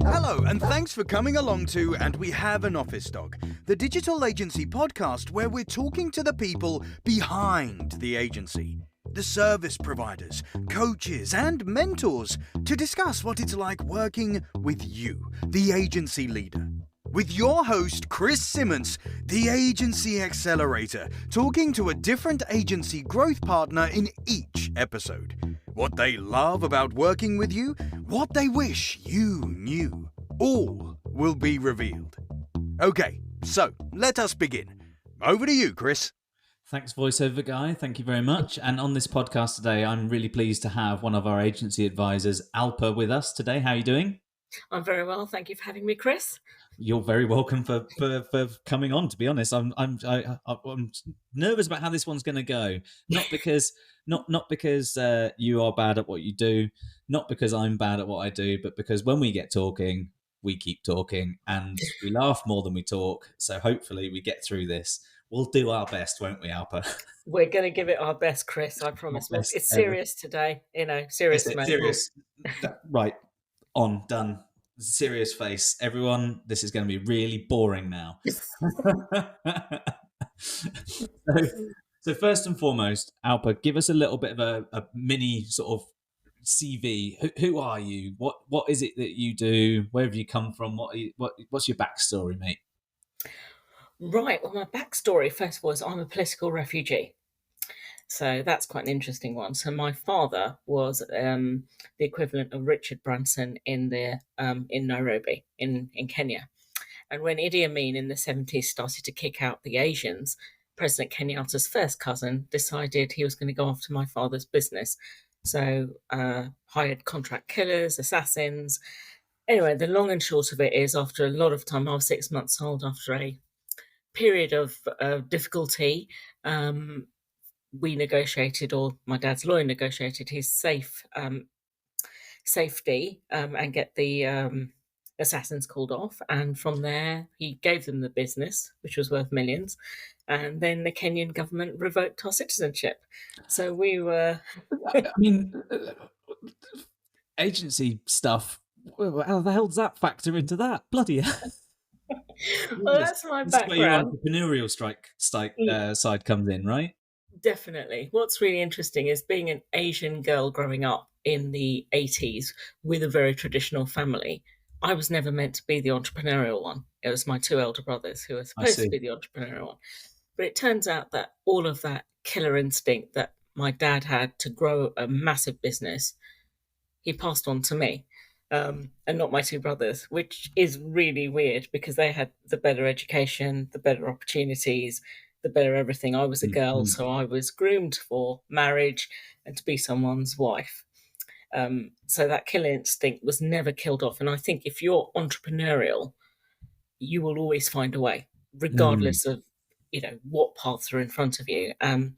Hello, and thanks for coming along to And We Have an Office Dog, the digital agency podcast where we're talking to the people behind the agency, the service providers, coaches, and mentors to discuss what it's like working with you, the agency leader. With your host, Chris Simmons, the Agency Accelerator, talking to a different agency growth partner in each episode. What they love about working with you, what they wish you knew. All will be revealed. Okay, so let us begin. Over to you, Chris. Thanks, voiceover guy. Thank you very much. And on this podcast today, I'm really pleased to have one of our agency advisors, Alpa, with us today. How are you doing? I'm very well. Thank you for having me, Chris. You're very welcome for coming on. To be honest, I'm nervous about how this one's going to go. Not because you are bad at what you do, not because I'm bad at what I do, but because when we get talking, we keep talking, and we laugh more than we talk. So hopefully, we get through this. We'll do our best, won't we, Alpa? We're going to give it our best, Chris. I promise. It's serious today. Serious. Serious. Right. On. Done. Serious face. Everyone, this is going to be really boring now. So first and foremost, Alpa, give us a little bit of a mini sort of CV. Who are you? What is it that you do? Where have you come from? What's your backstory, mate? Right. Well, my backstory, first of all, is I'm a political refugee. So that's quite an interesting one. So my father was the equivalent of Richard Branson in Nairobi, in Kenya. And when Idi Amin in the 70s started to kick out the Asians, President Kenyatta's first cousin decided he was going to go after my father's business. So hired contract killers, assassins. Anyway, the long and short of it is, after a lot of time, I was 6 months old, after a period of difficulty, we negotiated, or my dad's lawyer negotiated, his safety and get the assassins called off. And from there, he gave them the business, which was worth millions. And then the Kenyan government revoked our citizenship. So we were... I mean, agency stuff, how the hell does that factor into that? Bloody hell. Well, that's my background. Where your entrepreneurial side comes in, right? Definitely. What's really interesting is being an Asian girl growing up in the 80s with a very traditional family. I was never meant to be the entrepreneurial one. It was my two elder brothers who were supposed to be the entrepreneurial one. But it turns out that all of that killer instinct that my dad had to grow a massive business, he passed on to me. And not my two brothers, which is really weird because they had the better education, the better opportunities, the better everything. I was a girl, so I was groomed for marriage and to be someone's wife. So that killer instinct was never killed off. And I think if you're entrepreneurial, you will always find a way, regardless of, what paths are in front of you. And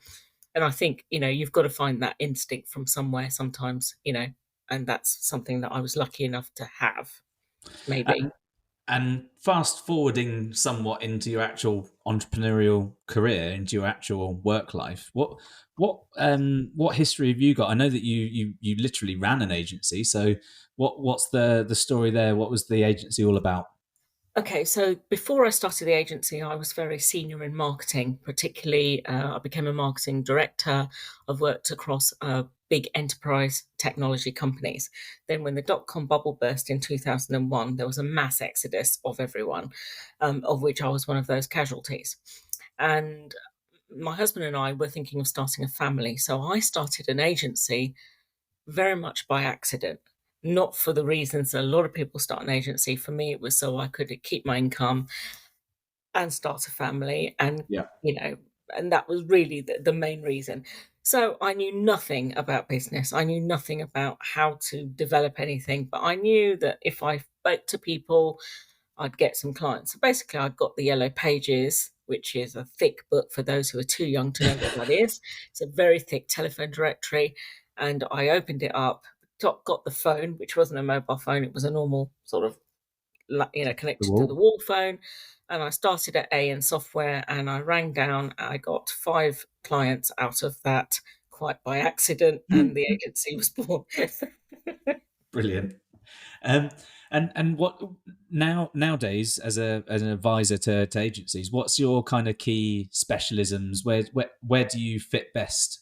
I think, you've got to find that instinct from somewhere sometimes, and that's something that I was lucky enough to have, maybe. And fast forwarding somewhat into your actual entrepreneurial career, into your actual work life, what history have you got? I know that you literally ran an agency. So what's the story there? What was the agency all about? Okay, so before I started the agency, I was very senior in marketing. Particularly, I became a marketing director. I've worked across big enterprise technology companies. Then when the dot-com bubble burst in 2001, there was a mass exodus of everyone, of which I was one of those casualties. And my husband and I were thinking of starting a family. So I started an agency very much by accident, not for the reasons a lot of people start an agency. For me, it was so I could keep my income and start a family. And, and that was really the main reason. So I knew nothing about business. I knew nothing about how to develop anything, but I knew that if I spoke to people, I'd get some clients. So basically, I got the Yellow Pages, which is a thick book for those who are too young to know what that is. It's a very thick telephone directory. And I opened it up, got the phone, which wasn't a mobile phone. It was a normal sort of, connected to the wall phone. And I started at A in software and I rang down. I got 5 clients out of that quite by accident, and the agency was born. Brilliant. Um, and what nowadays as an advisor to agencies, what's your kind of key specialisms? Where do you fit best?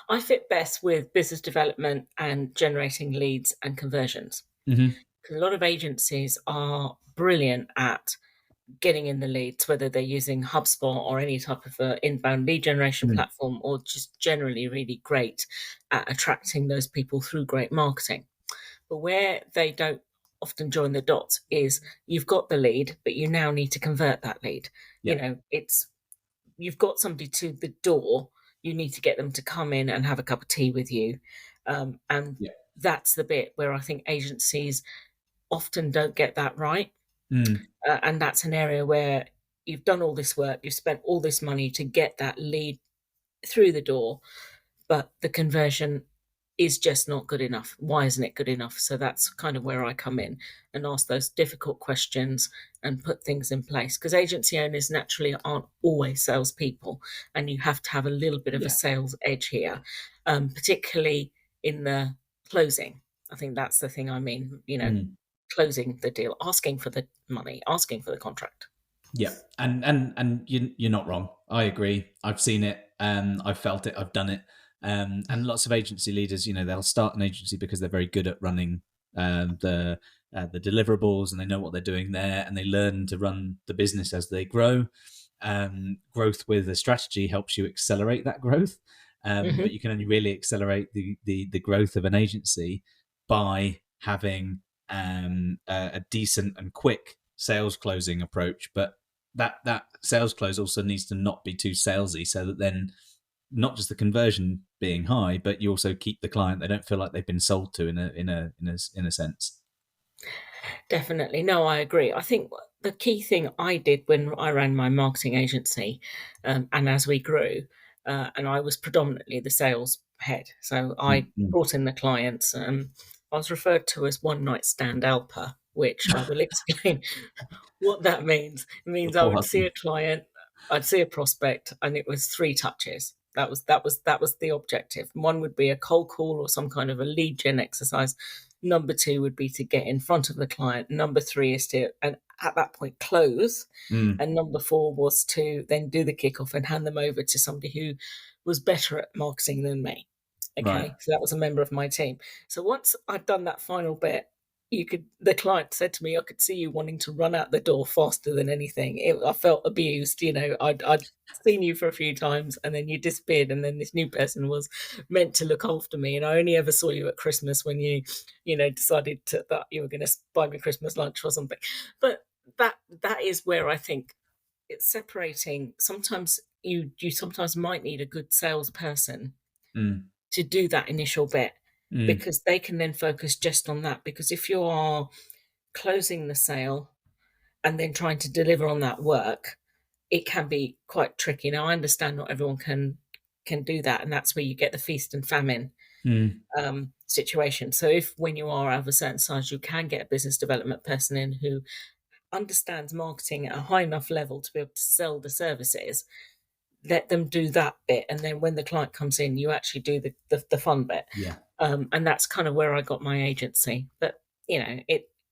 I fit best with business development and generating leads and conversions. Hmm. 'Cause a lot of agencies are brilliant at getting in the leads, whether they're using HubSpot or any type of inbound lead generation Mm. platform, or just generally really great at attracting those people through great marketing. But where they don't often join the dots is you've got the lead, but you now need to convert that lead. Yeah. It's you've got somebody to the door, you need to get them to come in and have a cup of tea with you. And Yeah. that's the bit where I think agencies often don't get that right. Mm. And that's an area where you've done all this work, you've spent all this money to get that lead through the door, but the conversion is just not good enough. Why isn't it good enough? So that's kind of where I come in and ask those difficult questions and put things in place, because agency owners naturally aren't always salespeople, and you have to have a little bit of a Yeah. sales edge here, particularly in the closing. I think that's the thing I mean, Mm. closing the deal, asking for the money, asking for the contract. Yeah, and you're not wrong. I agree. I've seen it. I've felt it. I've done it. And lots of agency leaders, they'll start an agency because they're very good at running the deliverables, and they know what they're doing there, and they learn to run the business as they grow. Growth with a strategy helps you accelerate that growth, but you can only really accelerate the growth of an agency by having a decent and quick sales closing approach. But that sales close also needs to not be too salesy, so that then not just the conversion being high, but you also keep the client. They don't feel like they've been sold to in a sense. Definitely. No, I agree. I think the key thing I did when I ran my marketing agency, and as we grew, and I was predominantly the sales head. So I Mm-hmm. brought in the clients. I was referred to as one night stand Alpa, which I will explain what that means. It means I Poor would see husband. a client, I'd see a prospect, and it was 3 touches. That was the objective. One would be a cold call or some kind of a lead gen exercise. Number 2 would be to get in front of the client. Number 3 is to, and at that point, close. Mm, And number 4 was to then do the kickoff and hand them over to somebody who was better at marketing than me. right. Okay, so that was a member of my team. So once I'd done that final bit, the client said to me, I could see you wanting to run out the door faster than anything. I felt abused. I'd seen you for a few times, and then you disappeared, and then this new person was meant to look after me, and I only ever saw you at Christmas when you decided that you were going to buy me Christmas lunch or something. But that is where I think it's separating. Sometimes you sometimes might need a good salesperson Mm, to do that initial bit, mm, because they can then focus just on that. Because if you are closing the sale and then trying to deliver on that work, it can be quite tricky. Now, I understand not everyone can do that, and that's where you get the feast and famine mm, situation. So if when you are of a certain size, you can get a business development person in who understands marketing at a high enough level to be able to sell the services, let them do that bit, and then when the client comes in, you actually do the fun bit. yeah. And that's kind of where I got my agency. But I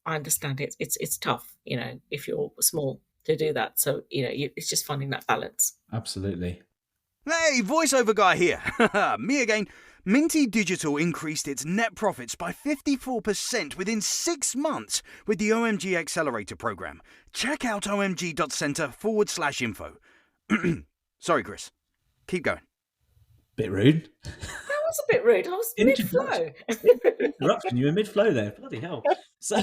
understand it's tough, if you're small, to do that. So it's just finding that balance. Absolutely. Hey, voiceover guy here. Me again. Minty Digital increased its net profits by 54% within 6 months with the OMG Accelerator program. Check out omg.center/info. Sorry, Chris. Keep going. Bit rude. That was a bit rude. I was mid-flow. Interruption. You were mid-flow there. Bloody hell. So,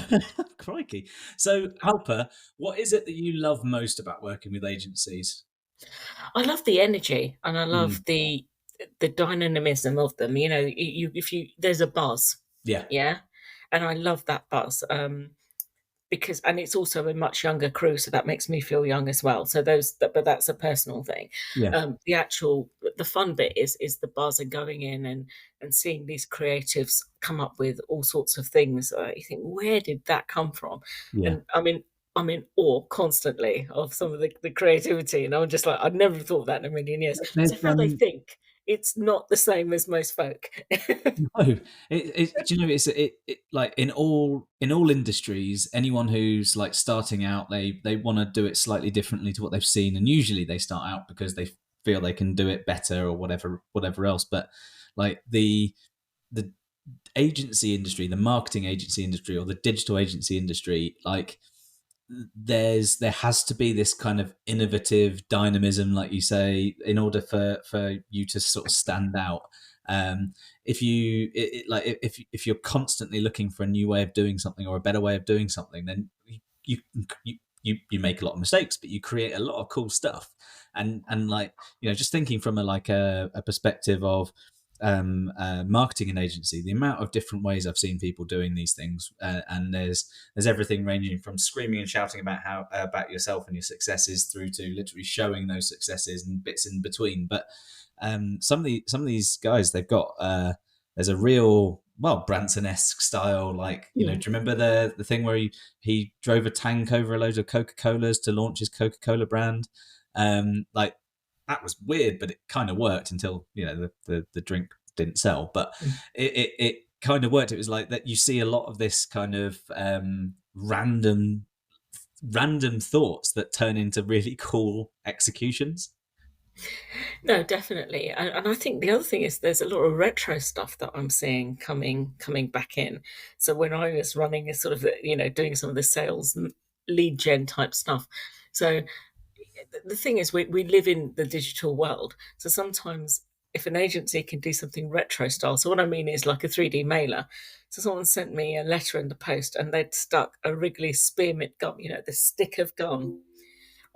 crikey. So, Alpa, what is it that you love most about working with agencies? I love the energy, and I love Mm, the dynamism of them. There's a buzz, yeah. yeah, and I love that buzz. Because, and it's also a much younger crew, so that makes me feel young as well. So but that's a personal thing. Yeah. The fun bit is the buzz and going in and seeing these creatives come up with all sorts of things. You think, where did that come from? Yeah. And I'm in awe constantly of some of the creativity, and I'm just like, I'd never thought that in a million years. So There's, how they think it's not the same as most folk. No, do you know it like in all industries, anyone who's like starting out, they want to do it slightly differently to what they've seen, and usually they start out because they feel they can do it better or whatever else. But like the agency industry, the marketing agency industry, or the digital agency industry, like there has to be this kind of innovative dynamism, like you say, in order for you to sort of stand out. If you if you're constantly looking for a new way of doing something or a better way of doing something, then you you make a lot of mistakes, but you create a lot of cool stuff. And like, you know, just thinking from a perspective of marketing an agency, the amount of different ways I've seen people doing these things, and there's everything ranging from screaming and shouting about how about yourself and your successes through to literally showing those successes and bits in between. But some of these guys, they've got there's a real, well, Branson-esque style. Like, you know, do you remember the thing where he drove a tank over a load of Coca-Colas to launch his Coca-Cola brand? Like, that was weird, but it kind of worked until, you know, the drink didn't sell. But it kind of worked. It was like that. You see a lot of this kind of random thoughts that turn into really cool executions. No, definitely. And I think the other thing is there's a lot of retro stuff that I'm seeing coming back in. So when I was running a sort of, you know, doing some of the sales and lead gen type stuff. So the thing is, we live in the digital world. So sometimes if an agency can do something retro style, so what I mean is like a 3D mailer. So someone sent me a letter in the post and they'd stuck a Wrigley spearmint gum, you know, the stick of gum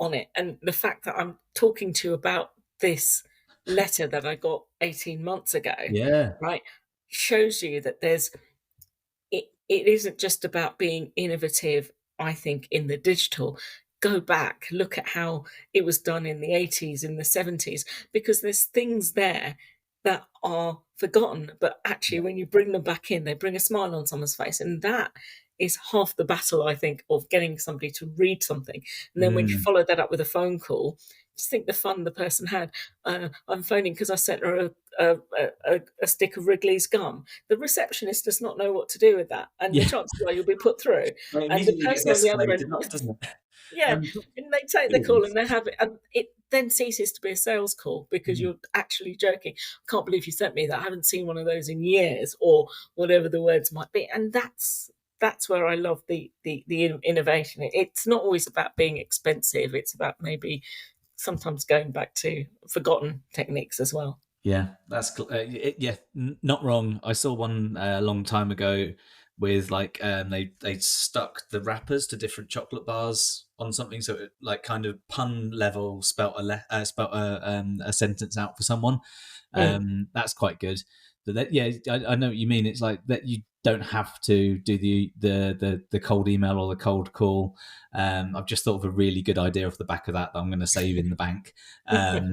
on it. And the fact that I'm talking to you about this letter that I got 18 months ago, Yeah. right, shows you that it isn't just about being innovative, I think, in the digital. Go back, look at how it was done in the 80s, in the 70s, because there's things there that are forgotten, but actually when you bring them back in, they bring a smile on someone's face. And that is half the battle, I think, of getting somebody to read something. And then when you follow that up with a phone call, just think the fun the person had. I'm phoning because I sent her a stick of Wrigley's gum. The receptionist does not know what to do with that, and the chances are you'll be put through. It And the immediately gets person on the other end, escalated up, doesn't it? yeah, and they take the call and they have it, and it then ceases to be a sales call because you're actually joking. I can't believe you sent me that. I haven't seen one of those in years, or whatever the words might be. And that's where I love the innovation. It's not always about being expensive. It's about maybe sometimes going back to forgotten techniques as well. Yeah, that's not wrong. I saw one a long time ago with like they stuck the wrappers to different chocolate bars on something, so it like kind of pun level spelt a sentence out for someone. That's quite good. But I know what you mean. It's like that you don't have to do the cold email or the cold call. I've just thought of a really good idea off the back of that I'm going to save in the bank.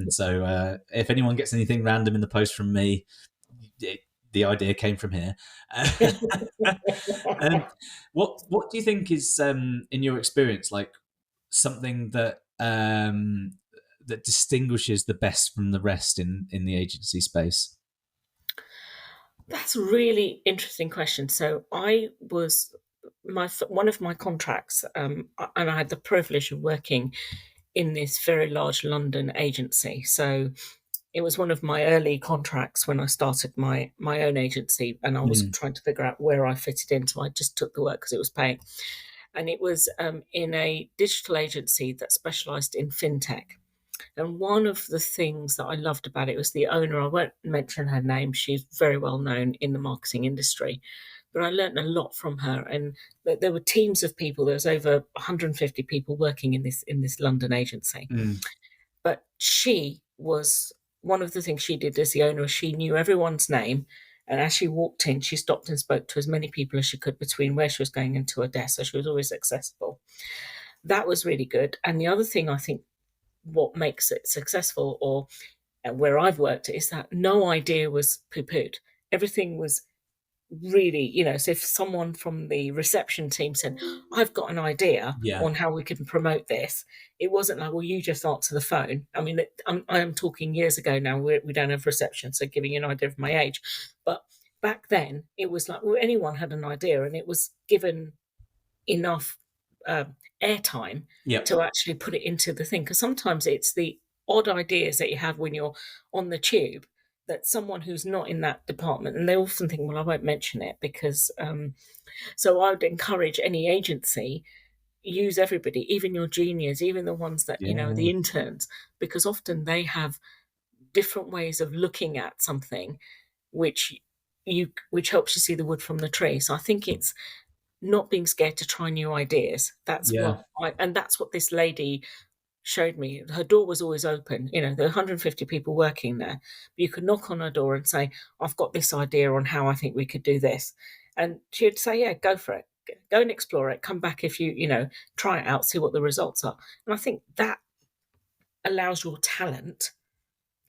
So if anyone gets anything random in the post from me, the idea came from here. What do you think is, in your experience, like something that that distinguishes the best from the rest in the agency space? That's a really interesting question. So I was one of my contracts, and I had the privilege of working in this very large London agency. So it was one of my early contracts when I started my own agency, and I was trying to figure out where I fitted in. So I just took the work because it was paying, and it was in a digital agency that specialised in fintech. And one of the things that I loved about it was the owner. I won't mention her name. She's very well known in the marketing industry, but I learned a lot from her. And there were teams of people. There was over 150 people working in this London agency. But she was, one of the things she did as the owner, she knew everyone's name. And as she walked in, she stopped and spoke to as many people as she could between where she was going into her desk. So she was always accessible. That was really good. And the other thing I think what makes it successful, or where I've worked, is that no idea was poo-pooed. Everything was really, so if someone from the reception team said, I've got an idea Yeah. on how we can promote this, it wasn't like, well, you just answer the phone. I mean, I am talking years ago now. We don't have reception, so giving you an idea of my age. But back then, it was like, well, anyone had an idea, and it was given enough airtime Yep. to actually put it into the thing. Because sometimes it's the odd ideas that you have when you're on the tube that someone who's not in that department, and they often think, well, I won't mention it because, so I would encourage any agency, use everybody, even your juniors, even the ones that, the interns, because often they have different ways of looking at something, which helps you see the wood from the tree. So I think it's not being scared to try new ideas. That's what this lady showed me. Her door was always open. There are 150 people working there. But you could knock on her door and say, I've got this idea on how I think we could do this. And she'd say, yeah, go for it. Go and explore it. Come back if you try it out, see what the results are. And I think that allows your talent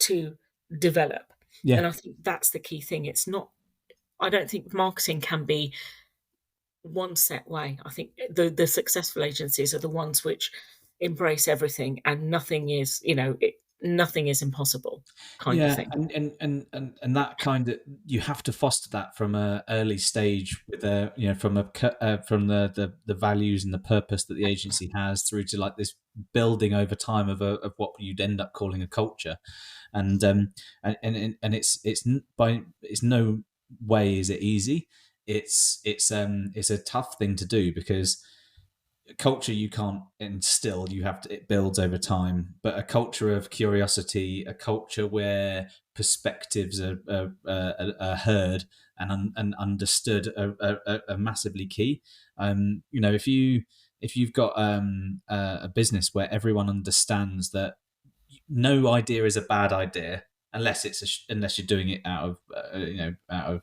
to develop. Yeah. And I think that's the key thing. I don't think marketing can be one set way. I think the successful agencies are the ones which embrace everything, and nothing is impossible kind of thing. And that kind of, you have to foster that from an early stage with from the values and the purpose that the agency has, through to like this building over time of what you'd end up calling a culture, and it's no way is it easy. It's a tough thing to do, because culture you can't instill, it builds over time. But a culture of curiosity, a culture where perspectives are heard and understood are massively key. If you've got a business where everyone understands that no idea is a bad idea, unless you're doing it out of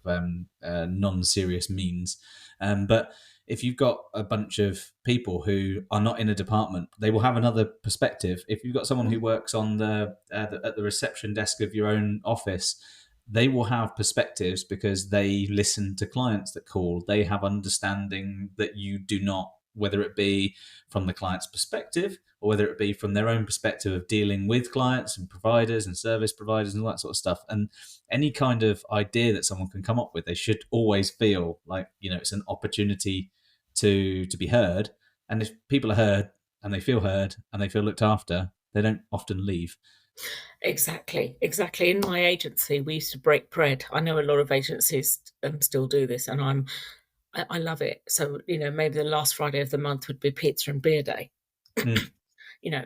non-serious means, but if you've got a bunch of people who are not in a department, they will have another perspective. If you've got someone who works on at the reception desk of your own office, they will have perspectives because they listen to clients that call. They have understanding that you do not, whether it be from the client's perspective or whether it be from their own perspective of dealing with clients and providers and service providers and all that sort of stuff. And any kind of idea that someone can come up with, they should always feel like, it's an opportunity to be heard. And if people are heard and they feel looked after, they don't often leave. Exactly. In my agency, we used to break bread. I know a lot of agencies still do this, and I love it. So, maybe the last Friday of the month would be pizza and beer day.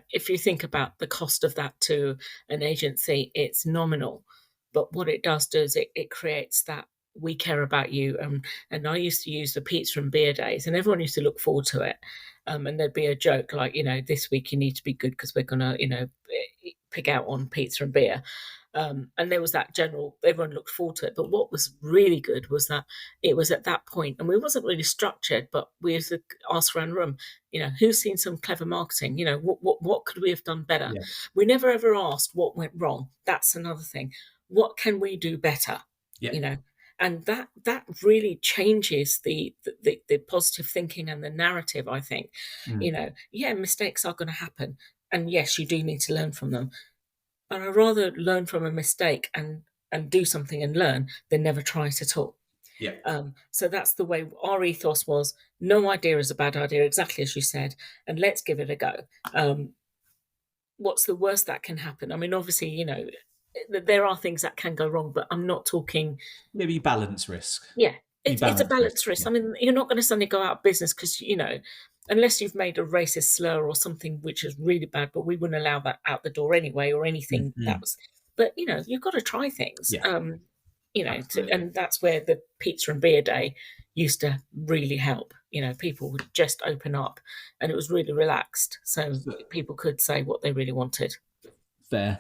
If you think about the cost of that to an agency, it's nominal. But what it does is it creates that we care about you. And I used to use the pizza and beer days, and everyone used to look forward to it. And there'd be a joke like, this week you need to be good because we're going to, pick out on pizza and beer. And there was that general, everyone looked forward to it. But what was really good was that it was at that point, and we wasn't really structured, but we used to ask around the room, who's seen some clever marketing? What could we have done better? Yeah. We never ever asked what went wrong. That's another thing. What can we do better? Yeah. And that really changes the positive thinking and the narrative, I think. Mistakes are going to happen. And yes, you do need to learn from them. But I'd rather learn from a mistake and do something and learn than never try it at all. Yeah. So that's the way our ethos was. No idea is a bad idea, exactly as you said, and let's give it a go. What's the worst that can happen? I mean, obviously, there are things that can go wrong, but I'm not talking... Maybe balance risk. Yeah, it's a balance risk. Yeah. I mean, you're not going to suddenly go out of business because, unless you've made a racist slur or something which is really bad, but we wouldn't allow that out the door anyway, or anything that was... But, you've got to try things. Yeah. And that's where the pizza and beer day used to really help. People would just open up and it was really relaxed. So people could say what they really wanted. Fair.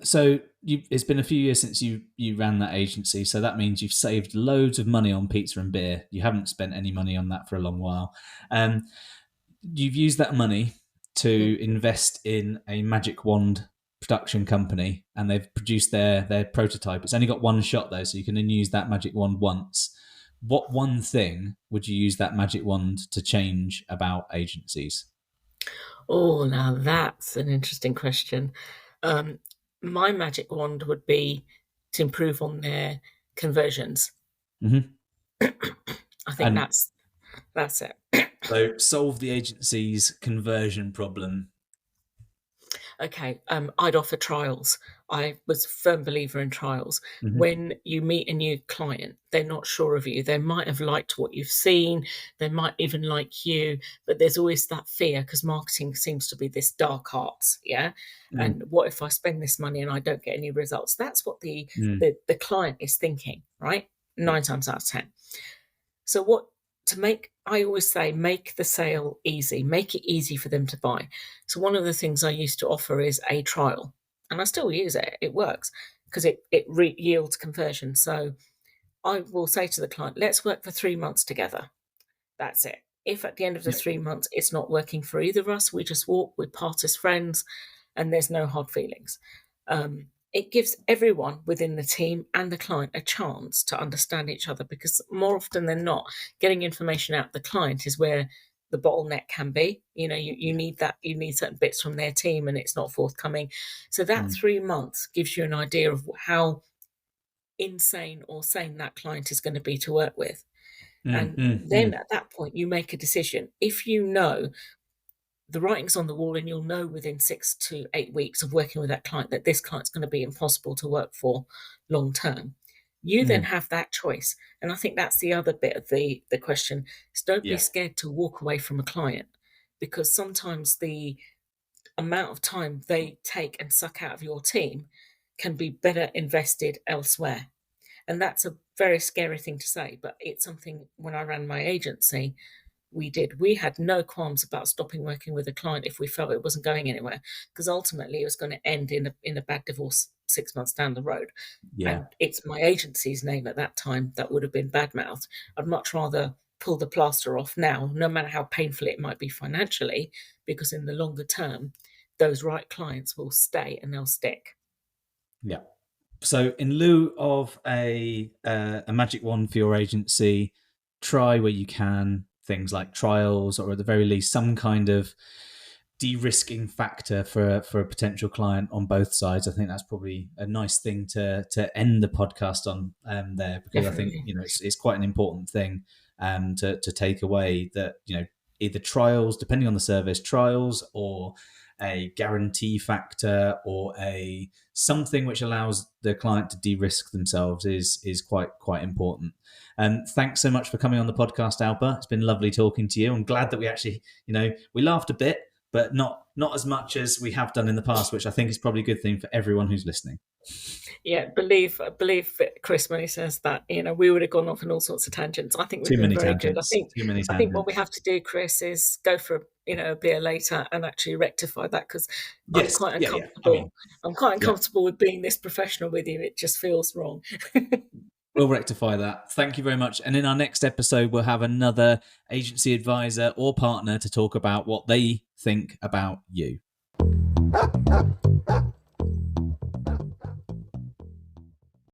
So it's been a few years since you ran that agency, so that means you've saved loads of money on pizza and beer. You haven't spent any money on that for a long while. You've used that money to invest in a magic wand production company, and they've produced their prototype. It's only got one shot though, so you can only use that magic wand once. what one thing would you use that magic wand to change about agencies? Oh, now that's an interesting question. My magic wand would be to improve on their conversions. Mm-hmm. I think And that's it. so solve the agency's conversion problem. Okay, I'd offer trials. I was a firm believer in trials. Mm-hmm. When you meet a new client, they're not sure of you. They might have liked what you've seen. They might even like you, but there's always that fear because marketing seems to be this dark arts, yeah? And what if I spend this money and I don't get any results? That's what the client is thinking, right? 9 times out of 10. So I always say, make the sale easy, make it easy for them to buy. So one of the things I used to offer is a trial, and I still use it. It works because it yields conversion. So I will say to the client, let's work for 3 months together. That's it. If at the end of the 3 months it's not working for either of us, we just walk, we part as friends, and there's no hard feelings. It gives everyone within the team and the client a chance to understand each other, because more often than not, getting information out of the client is where the bottleneck can be. You need certain bits from their team and it's not forthcoming. So that 3 months gives you an idea of how insane or sane that client is going to be to work with. And then at that point, you make a decision. If you know the writing's on the wall and you'll know within 6 to 8 weeks of working with that client that this client's going to be impossible to work for long term, you then have that choice. And I think that's the other bit of the question is don't be scared to walk away from a client, because sometimes the amount of time they take and suck out of your team can be better invested elsewhere. And that's a very scary thing to say, but it's something when I ran my agency, we did. We had no qualms about stopping working with a client if we felt it wasn't going anywhere, because ultimately it was going to end in a bad divorce 6 months down the road. And it's my agency's name at that time that would have been badmouthed. I'd much rather pull the plaster off now, no matter how painful it might be financially, because in the longer term, those right clients will stay and they'll stick. Yeah. So in lieu of a magic wand for your agency, try where you can things like trials, or at the very least some kind of de-risking factor for a potential client on both sides. I think that's probably a nice thing to end the podcast on there, because definitely. I think it's quite an important thing to take away, that either trials, depending on the service, trials or a guarantee factor or a something which allows the client to de-risk themselves is quite important. Thanks so much for coming on the podcast, Alpa. It's been lovely talking to you. I'm glad that we actually, we laughed a bit, but not as much as we have done in the past, which I think is probably a good thing for everyone who's listening. Yeah, believe Chris when he says that. We would have gone off on all sorts of tangents. I think we've been very good. I think what we have to do, Chris, is go for a beer later and actually rectify that, because I'm quite uncomfortable. I'm quite uncomfortable with being this professional with you. It just feels wrong. We'll rectify that. Thank you very much. And in our next episode, we'll have another agency advisor or partner to talk about what they think about you.